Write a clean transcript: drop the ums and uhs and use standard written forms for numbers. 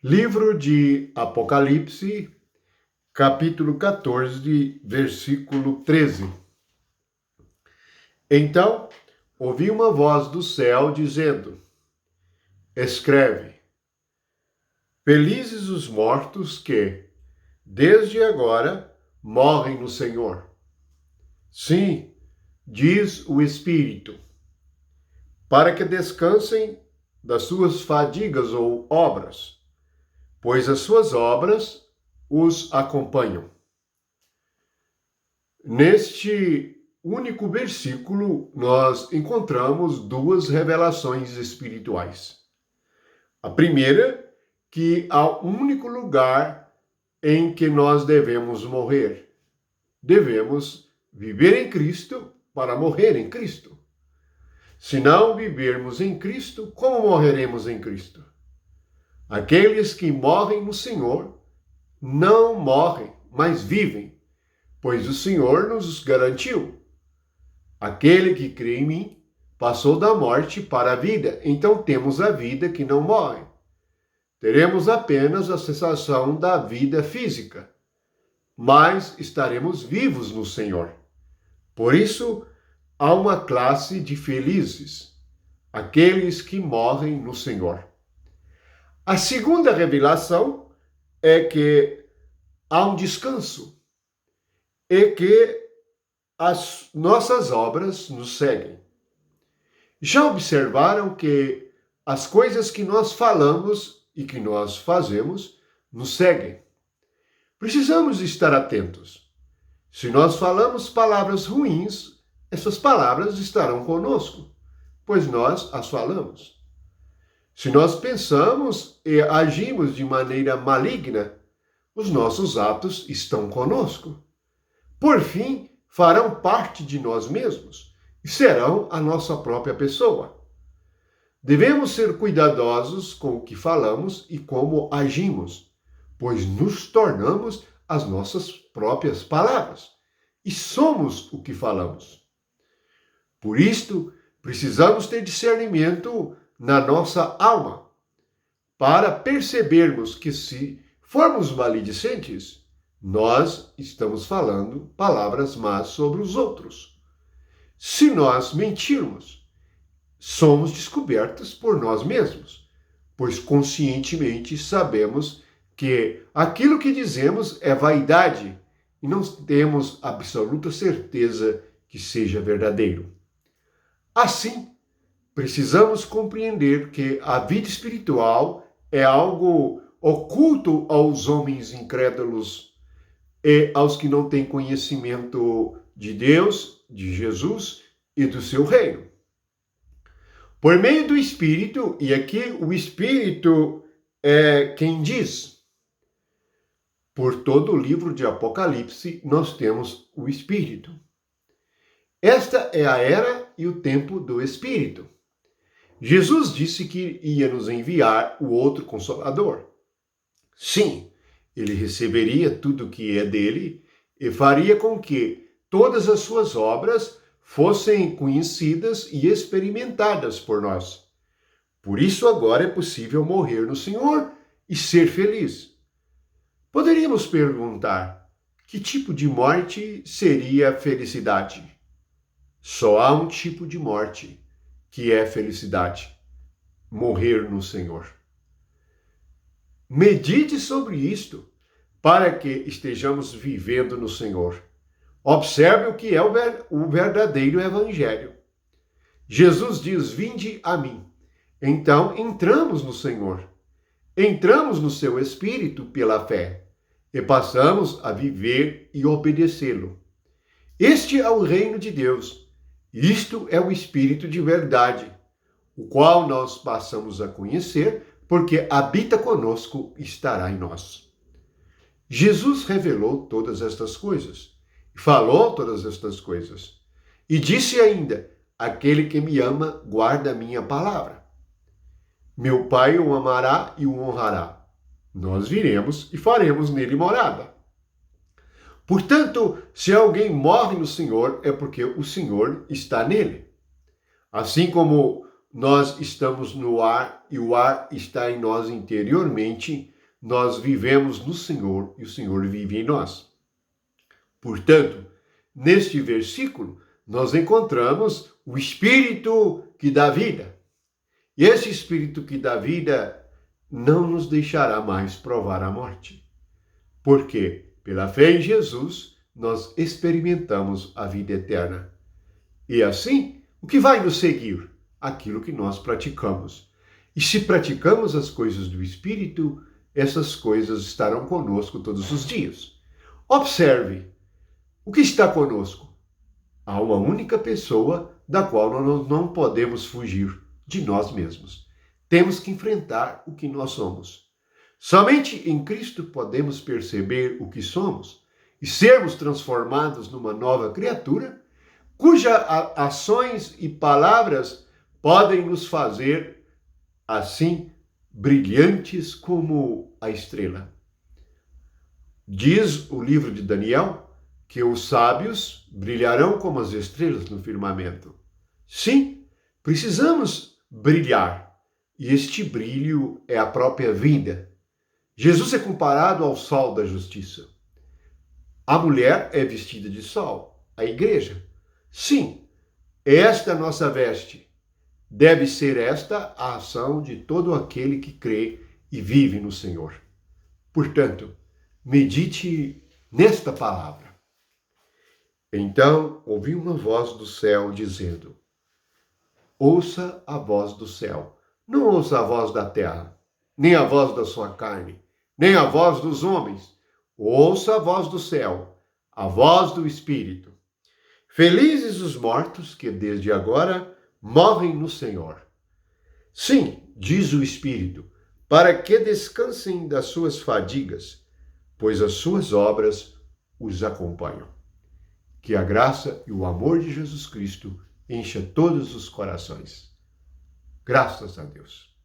Livro de Apocalipse, capítulo 14, versículo 13. Então, ouvi uma voz do céu dizendo: Escreve, felizes os mortos que, desde agora, morrem no Senhor. Sim, diz o Espírito, para que descansem das suas fadigas ou obras, pois as suas obras os acompanham. Neste único versículo, nós encontramos duas revelações espirituais. A primeira, que há um único lugar em que nós devemos morrer. Devemos viver em Cristo para morrer em Cristo. Se não vivermos em Cristo, como morreremos em Cristo? Aqueles que morrem no Senhor não morrem, mas vivem, pois o Senhor nos garantiu. Aquele que crê em mim passou da morte para a vida, então temos a vida que não morre. Teremos apenas a cessação da vida física, mas estaremos vivos no Senhor. Por isso, há uma classe de felizes, aqueles que morrem no Senhor. A segunda revelação é que há um descanso e que as nossas obras nos seguem. Já observaram que as coisas que nós falamos e que nós fazemos nos seguem? Precisamos estar atentos. Se nós falamos palavras ruins, essas palavras estarão conosco, pois nós as falamos. Se nós pensamos e agimos de maneira maligna, os nossos atos estão conosco. Por fim, farão parte de nós mesmos e serão a nossa própria pessoa. Devemos ser cuidadosos com o que falamos e como agimos, pois nos tornamos as nossas próprias palavras e somos o que falamos. Por isto, precisamos ter discernimento na nossa alma para percebermos que se formos maledicentes, nós estamos falando palavras más sobre os outros. Se nós mentirmos, somos descobertos por nós mesmos, pois conscientemente sabemos que aquilo que dizemos é vaidade e não temos absoluta certeza que seja verdadeiro. Assim, precisamos compreender que a vida espiritual é algo oculto aos homens incrédulos e aos que não têm conhecimento de Deus, de Jesus e do seu reino. Por meio do Espírito, e aqui o Espírito é quem diz. Por todo o livro de Apocalipse, nós temos o Espírito. Esta é a era e o tempo do Espírito. Jesus disse que ia nos enviar o outro Consolador. Sim, ele receberia tudo o que é dele e faria com que todas as suas obras fossem conhecidas e experimentadas por nós. Por isso agora é possível morrer no Senhor e ser feliz. Poderíamos perguntar, que tipo de morte seria felicidade? Só há um tipo de morte, que é felicidade: morrer no Senhor. Medite sobre isto, para que estejamos vivendo no Senhor. Observe o que é o verdadeiro evangelho. Jesus diz: vinde a mim. Então entramos no Senhor. Entramos no seu Espírito pela fé e passamos a viver e obedecê-lo. Este é o reino de Deus. Isto é o Espírito de verdade, o qual nós passamos a conhecer, porque habita conosco e estará em nós. Jesus revelou todas estas coisas, falou todas estas coisas, e disse ainda: aquele que me ama guarda a minha palavra. Meu Pai o amará e o honrará. Nós viremos e faremos nele morada. Portanto, se alguém morre no Senhor, é porque o Senhor está nele. Assim como nós estamos no ar e o ar está em nós interiormente, nós vivemos no Senhor e o Senhor vive em nós. Portanto, neste versículo, nós encontramos o Espírito que dá vida. E esse Espírito que dá vida não nos deixará mais provar a morte. Porque, pela fé em Jesus, nós experimentamos a vida eterna. E assim, o que vai nos seguir? Aquilo que nós praticamos. E se praticamos as coisas do Espírito, essas coisas estarão conosco todos os dias. Observe, o que está conosco? Há uma única pessoa da qual nós não podemos fugir, de nós mesmos. Temos que enfrentar o que nós somos. Somente em Cristo podemos perceber o que somos e sermos transformados numa nova criatura, cujas ações e palavras podem nos fazer, assim, brilhantes como a estrela. Diz o livro de Daniel que os sábios brilharão como as estrelas no firmamento. Sim, precisamos brilhar, e este brilho é a própria vida. Jesus é comparado ao sol da justiça. A mulher é vestida de sol, a igreja. Sim, esta nossa veste. Deve ser esta a ação de todo aquele que crê e vive no Senhor. Portanto, medite nesta palavra. Então ouvi uma voz do céu dizendo: ouça a voz do céu, não ouça a voz da terra, nem a voz da sua carne, nem a voz dos homens. Ouça a voz do céu, a voz do Espírito. Felizes os mortos que desde agora morrem no Senhor. Sim, diz o Espírito, para que descansem das suas fadigas, pois as suas obras os acompanham. Que a graça e o amor de Jesus Cristo encha todos os corações. Graças a Deus.